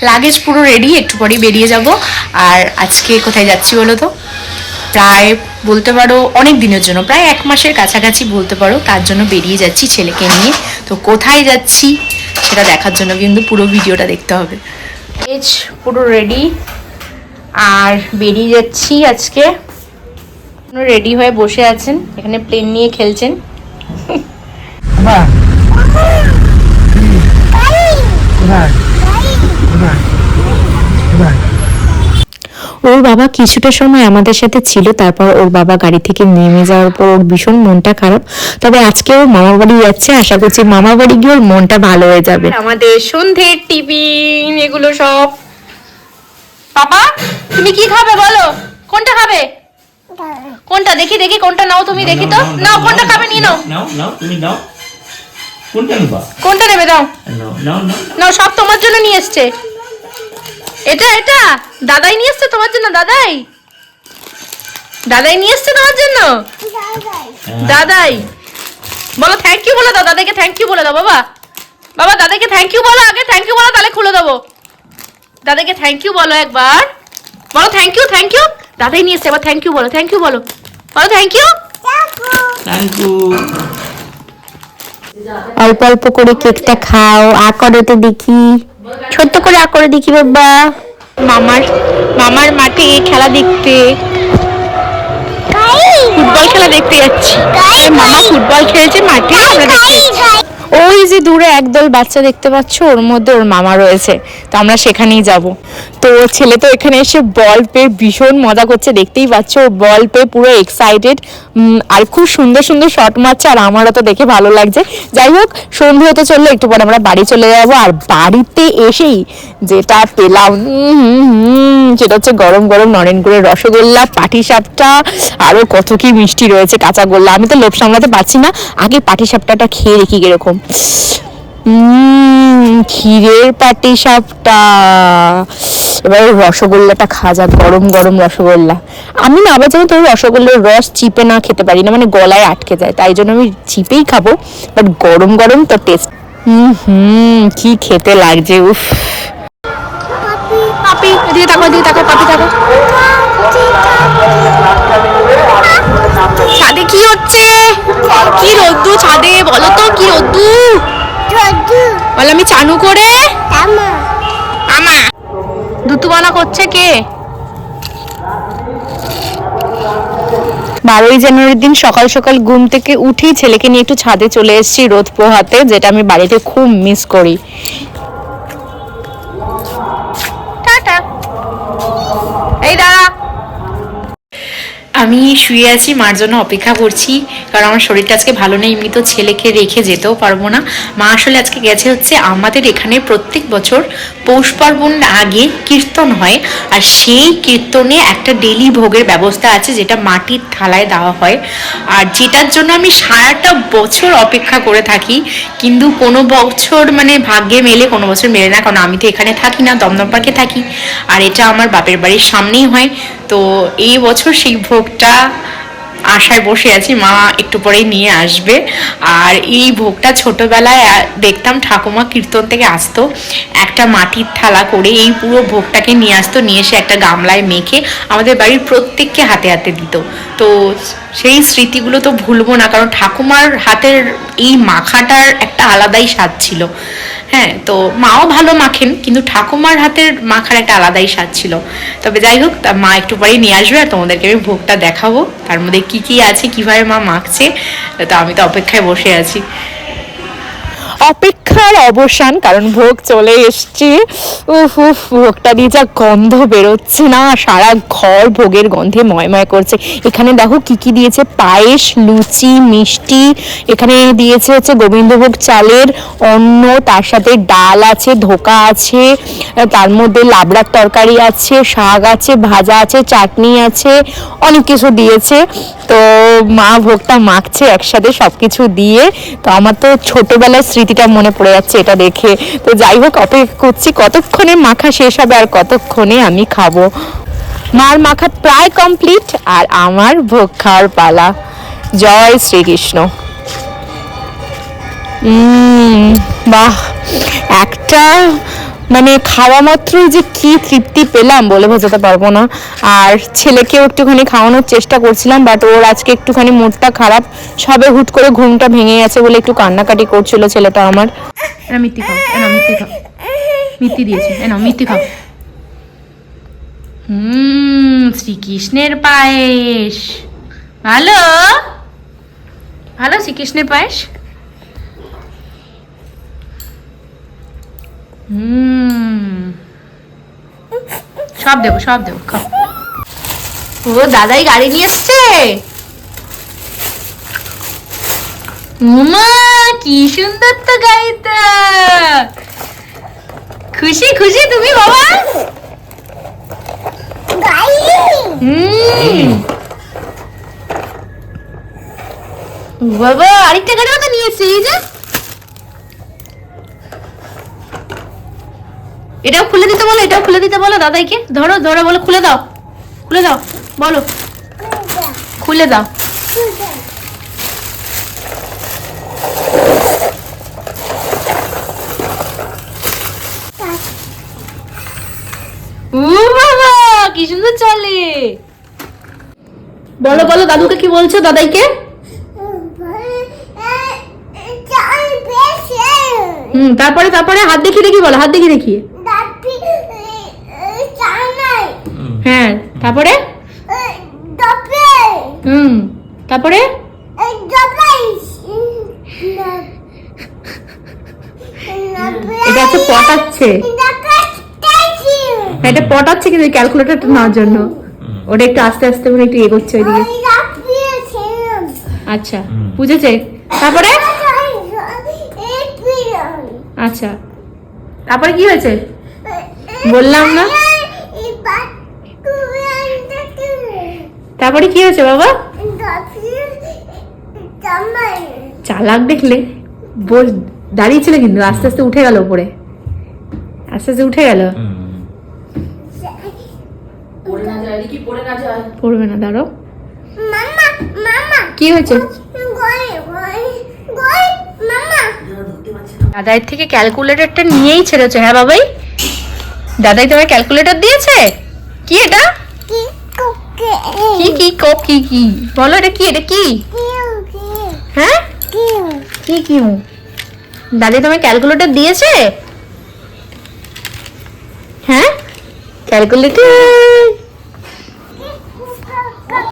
Luggage পুরো ready, একটু পরেই বেরিয়ে যাব। আর আজকে কোথায় যাচ্ছি বলো তো? প্রায় বলতে পারো অনেক দিনের জন্য, প্রায় 1 মাসের কাছাকাছি বলতে পারো, তার জন্য বেরিয়ে যাচ্ছি ছেলেকে নিয়ে। তো কোথায় যাচ্ছি সেটা দেখার জন্য কিন্তু পুরো ভিডিওটা দেখতে হবে। এজ পুরো রেডি আর বেরিয়ে যাচ্ছি আজকে। রেডি হয়ে বসে আছেন, এখানে প্লেন নিয়ে খেলছেন। ওর বাবা কিছুটা সময় আমাদের সাথে ছিল, তারপর ওর বাবা গাড়ি থেকে নেমে যাওয়ার পর ওর ভীষণ মনটা খারাপ। তবে আজকে ওর মামার বাড়ি যাচ্ছে, আশা করছি মামার বাড়ি গিয়ে ওর মনটা ভালো হয়ে যাবে। আমাদের সন্ধ্যের টিফিন এগুলো সব। বাবা তুমি কি খাবে বলো? কোনটা খাবে? কোনটা দেখি দেখি কোনটা নাও তুমি, দেখি তো নাও কোনটা খাবে, নিয়ে নাও। নাও তুমি নাও। কোনটা নেবা? কোনটা নেবে দাও। নাও নাও নাও নাও, সব তোমার জন্য নিয়ে এসছে। এটা এটা দাদাই নিয়ে এসছে তোমার জন্য, দাদাই দাদাই নিয়ে এসছে তোমার জন্য। দাদাই বলো থ্যাংক ইউ বলে দাও, দাদাকে থ্যাংক ইউ বলে দাও। বাবা বাবা দাদাকে থ্যাংক ইউ বলো, আগে থ্যাংক ইউ বলো, তাহলে খুলে দেবো। দাদাকে থ্যাংক ইউ বলো, একবার বলো থ্যাংক ইউ। থ্যাংক ইউ দাদাই নিয়ে এসছে, এবার থ্যাংক ইউ বলো, থ্যাংক ইউ বলো, বলো থ্যাংক ইউ। Thank you. অল্প অল্প করে কেকটা খাও, আ করো তো দেখি, ছোট্ট করে আ করে দেখি বাবা। মামার মামার মাঠে খেলা দেখতে, ফুটবল খেলা দেখতে যাচ্ছি। মামা ফুটবল খেলছে মাঠে, আমরা দেখতে। ওই যে দূরে একদল বাচ্চা দেখতে পাচ্ছ, ওর মধ্যে ওর মামা রয়েছে, তো আমরা সেখানেই যাব। তো ছেলে তো এখানে এসে বল পেয়ে ভীষণ মজা করছে, দেখতেই পাচ্ছ বল পেয়ে পুরো এক্সাইটেড, আর খুব সুন্দর সুন্দর শট মারছে, আর আমারও তো দেখে ভালো লাগছে। যাই হোক সন্ধে হতে চললে একটু পরে আমরা বাড়ি চলে যাব। আর বাড়িতে এসেই যেটা পেলাম সেটা হচ্ছে গরম গরম নরেন গুড়ের রসগোল্লা, পাটিসাপটা, আরও কত কি মিষ্টি রয়েছে, কাঁচা গোল্লা। আমি তো লোভ সামলাতে পারছি না, আগে পাটিসাপটাটা খেয়ে দেখি কিরকম। ক্ষীরের পাটিসাপটা, এবার রসগোল্লাটা খাওয়া যাক, গরম গরম রসগোল্লা। আমি না আবার যেন তোর রসগোল্লার রস চিপে না খেতে পারি না, মানে গলায় আটকে যায়, তাই জন্য আমি চিপেই খাবো, বাট গরম গরম তো টেস্ট। কি খেতে লাগছে, উফ। পাপি এদিকে তাকাও, এদিকে তাকাও, পাপি তাকাও। ছাদে কি হচ্ছে? কি রোদ্দু ছাদে, বলো তো কি রোদ্দু? বলো আমি চানু করে। আমা দুতুবানা করছে কে? 12ই জানুয়ারির দিন সকাল সকাল ঘুম থেকে উঠেই ছেলেকে নিয়ে একটু ছাদে চলে এসেছি রোদ পোহাতে, যেটা আমি বাড়িতে খুব মিস করি। টাটা। এই দাঁড়া, আমি শুয়ে আছি, মার জন্য অপেক্ষা করছি, কারণ আমার শরীরটা আজকে ভালো নেই। এমনি তো ছেলেকে রেখে যেতেও পারবো না। মা আসলে আজকে গেছে হচ্ছে আমাদের এখানে প্রত্যেক বছর পৌষ পার্বণ আগে কীর্তন হয়, আর সেই কীর্তনে একটা ডেলি ভোগের ব্যবস্থা আছে, যেটা মাটির থালায় দেওয়া হয়, আর যেটার জন্য আমি সারাটা বছর অপেক্ষা করে থাকি। কিন্তু কোনো বছর মানে ভাগ্যে মেলে, কোনো বছর মেলে না, কারণ আমি তো এখানে থাকি না, দমদম পার্কে থাকি, আর এটা আমার বাপের বাড়ির সামনেই হয়। তো এই বছর সেই ভোগটা আশায় বসে আছি, মা একটু পরেই নিয়ে আসবে। আর এই ভোগটা ছোটবেলায় দেখতাম ঠাকুমা কীর্তন থেকে আসতো, একটা মাটির থালা করে এই পুরো ভোগটাকে নিয়ে আসতো, নিয়ে এসে একটা গামলায় মেখে আমাদের বাড়ির প্রত্যেককে হাতে হাতে দিত। তো সেই স্মৃতিগুলো তো ভুলবো না, কারণ ঠাকুমার হাতের এই মাখাটার একটা আলাদাই স্বাদ ছিল। হ্যাঁ, তো মাও ভালো মাখেন, কিন্তু ঠাকুমার হাতের মাখার একটা আলাদাই স্বাদ ছিল। তবে যাই হোক, মা একটু পরেই নিয়ে আসবে, আর তোমাদেরকে আমি ভোগটা দেখাবো, তার মধ্যে কি কি আছে, কিভাবে মা মাখছে। তো আমি তো অপেক্ষায় বসে আছি। অপেক্ষার অবসান, কারণ ভোগ চলে এসছে। উফ উফ, ভোগটা দিয়ে যা গন্ধ বেরোচ্ছে না, সারা ঘর ভোগের গন্ধে ময়ময় করছে। এখানে দেখো কি কি দিয়েছে, পায়েস, লুচি, মিষ্টি, এখানে দিয়েছে হচ্ছে গোবিন্দভোগ চালের অন্ন, তার সাথে ডাল আছে, ধোকা আছে, তার মধ্যে লাবড়ার তরকারি আছে, শাক আছে, ভাজা আছে, চাটনি আছে, অনেক কিছু দিয়েছে। তো মা ভোগটা মাখছে একসাথে সবকিছু দিয়ে। তো আমার তো ছোটবেলার স্মৃতিটা মনে পড়ে যাচ্ছে এটা দেখে। তো যাই হোক, অপেক্ষা করছি কতক্ষণে মাখা শেষ হবে আর কতক্ষণে আমি খাবো। মার মাখা প্রায় কমপ্লিট, আর আমার ভোগ খাওয়ার পালা। জয় শ্রীকৃষ্ণ। বাহ, একটা মানে খাওয়া মাত্রই যে কি তৃপ্তি পেলাম বলে বোঝাতে পারবো না। আর ছেলেকেও একটুখানি খাওয়ানোর চেষ্টা করছিলাম, বাট ওর আজকে একটুখানি মুডটা খারাপ, সবে হুট করে ঘুমটা ভেঙে গেছে বলে একটু কান্নাকাটি করছিল ছেলেটা আমার। মিথ্যি খাও, মিথ্যি খাও, মিথ্যি দিয়েছে, মিথ্যি খাও। শ্রীকৃষ্ণের পায়েস ভালো, ভালো শ্রীকৃষ্ণের পায়েস। সব দেবো, সব দেবো, খাও। ও দাদাই গাড়ি নিয়ে এসছে। উমা কি সুন্দর তো গাড়িটা। খুশি খুশি তুমি বাবা? বাবা আরেকটা গাড়ি তো নিয়ে এসছে, এই যে এটাও খুলে দিতে বলো, এটাও খুলে দিতে বলো দাদাইকে। ধরো ধরো, বলো খুলে দাও, খুলে দাও, বলো খুলে দাও। ও বাবা কি সুন্দর চলে। বলো বলো দাদুকে কি বলছো, দাদাইকে? তারপরে তারপরে হাত দেখিয়ে দেখি বলো, হাত দেখিয়ে দেখিয়ে। হ্যাঁ তারপরে তারপরে এটা হচ্ছে পটাচ্ছে, এটা পটাচ্ছে কিন্তু ক্যালকুলেটরটা নেওয়ার জন্য। ওটা একটু আস্তে আস্তে করে একটু এগোচ্ছে ওইদিকে। আচ্ছা বুঝেছে। তারপরে আচ্ছা তারপরে কি হয়েছে বললাম না। তারপরে কি হয়েছে বাবা? চালাক দেখলে বল, দাঁড়িয়ে ছিল কিন্তু আস্তে আস্তে উঠে গেল উপরে, আস্তে আস্তে উঠে গেল। পড়বে না, দাঁড়ো। কি হয়েছে? দাদাই থেকে ক্যালকুলেটরটা নিয়েই ছেড়েছে। হ্যাঁ বাবাই, দাদাই তোমার ক্যালকুলেটর দিয়েছে। কি এটা? কি কি কপ কি কি বলো, এটা কি? এটা কি? হ্যাঁ কি কি? দাদাই তোমার ক্যালকুলেটর দিয়েছে? হ্যাঁ ক্যালকুলেটর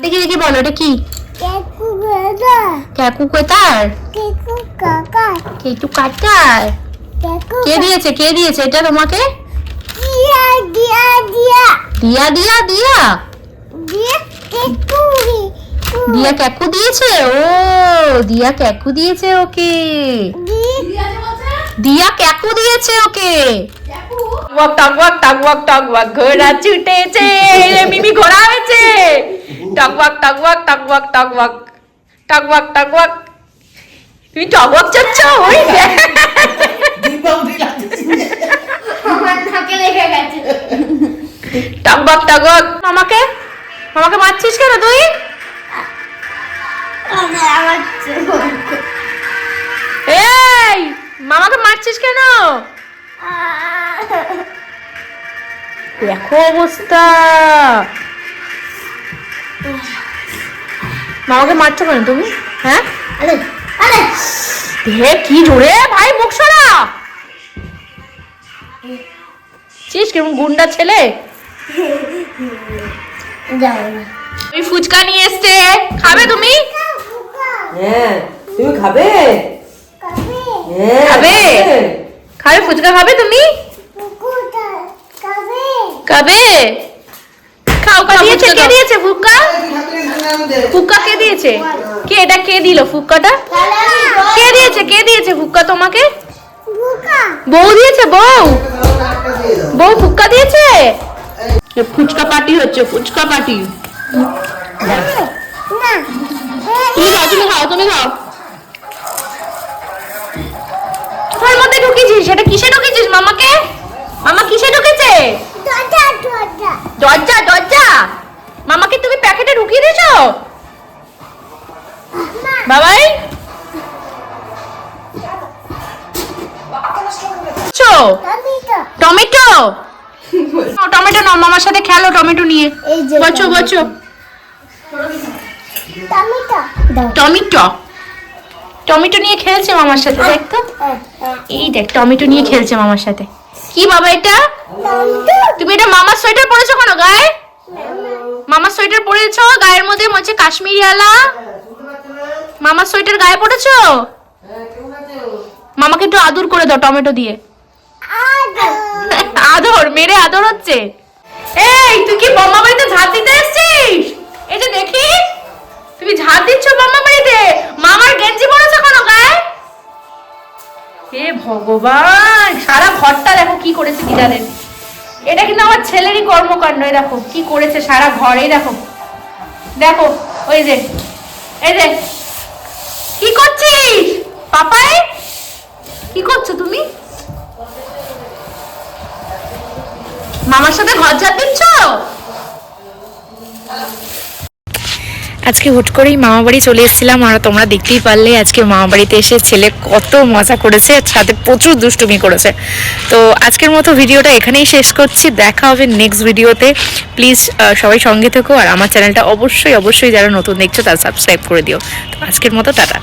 দেখি দেখি বলো, এটা কি? কাকু কোথার? কেটু কাটার। কে দিয়েছে, কে দিয়েছে এটা তোমাকে? দিয়া দিয়া দিয়া দিয়া কাকু দিয়েছে। ও দিয়া কাকু দিয়েছে ওকে, দিয়া কাকু দিয়েছে ওকে। ওয়াক টক ওয়াক টক ওয়াক টক ওয়াক ঘোড়া ছুটেছে, মিমি ঘোড়া হয়েছে। টক ওয়াক টক ওয়াক টক ওয়াক টক ওয়াক টক ওয়াক টক ওয়াক। তুমি টক ওয়াক চাচ্ছ? ওই টক ওয়াক টক ওয়াক। মামাকে মামাকে মারছিস কেন তুই? এই মামাকে মারছিস কেন? দেখো অবস্থা, মামাকে মারছো কেন তুমি? হ্যাঁ কি জোরে ভাই, মুখ সরা। চিস কেমন গুন্ডা ছেলে। তুমি ফুচকা নিয়ে এসছে, খাবে তুমি? হ্যাঁ তুমি খাবে? খাবে খাবে ফুচকা খাবে তুমি? খাবে? খাও। কে দিয়েছে, কে দিয়েছে ফুচকা? ফুচকা কে দিয়েছে? কে এটা কে দিল ফুচকাটা? কে দিয়েছে, কে দিয়েছে ফুচকা তোমাকে? বউ দিয়েছে, বউ বউ ফুচকা দিয়েছে। ফুচকা পার্টি হচ্ছে, ফুচকা পার্টি। তুমি খাও, তুমি খাও, তুমি খাও। তোর মধ্যে ঢুকিয়েছিস, সেটা কিসে ঢুকিয়েছিস মামাকে? মামা কিসে ঢুকেছে? দরজা দরজা। মামাকে তুমি প্যাকেটে ঢুকিয়ে দিয়েছো বাবাই? টমেটো টমেটো নাও, মামার সাথে খেলো টমেটো নিয়ে। এই যে বচো বচো। টমেটো দাও। টমেটো টমেটো নিয়ে খেলছে মামার সাথে, দেখ তো। এই দেখ টমেটো নিয়ে খেলছে মামার সাথে। কি বাবা এটা? তুমি এটা মামার সোয়েটার পরেছো কেন গায়ে? মামার সোয়েটার পরেছো গায়ের মধ্যে মনে কাশ্মীরি আলা। মামার সোয়েটার গায়ে পরেছো? মামাকে একটু আদর করে দাও টমেটো দিয়ে। আদর মেরে আদর হচ্ছে। এই তুই কি মামা বাড়িতে ঝাঁট দিতে এসেছিস? এটা দেখি তুমি ঝাঁট দিচ্ছ মামা বাড়িতে। মামার গেঞ্জি পরেছো কেন গায়ে? হে ভগবান, সারা ঘরটা দেখো কি করেছে দিদাদের। এটা কিন্তু আমার ছেলেরই কর্মকাণ্ড। এই দেখো কি করেছে সারা ঘর। এই দেখো দেখো, ওই যে এই যে কি করছিস পাপাই? কি করছো তুমি? মামার সাথে ঘর ঝাড় দিচ্ছ? আজকে হুট করেই মামা বাড়ি চলে এসেছিলাম, আর তোমরা দেখতেই পারলে আজকে মামা বাড়িতে এসে ছেলে কত মজা করেছে, সাথে প্রচুর দুষ্টুমি করেছে। তো আজকের মতো ভিডিওটা এখানেই শেষ করছি, দেখা হবে নেক্সট ভিডিওতে। প্লিজ সবাই সঙ্গে থেকো, আর আমার চ্যানেলটা অবশ্যই অবশ্যই যারা নতুন দেখছো তারা সাবস্ক্রাইব করে দিও। তো আজকের মতো টাটা।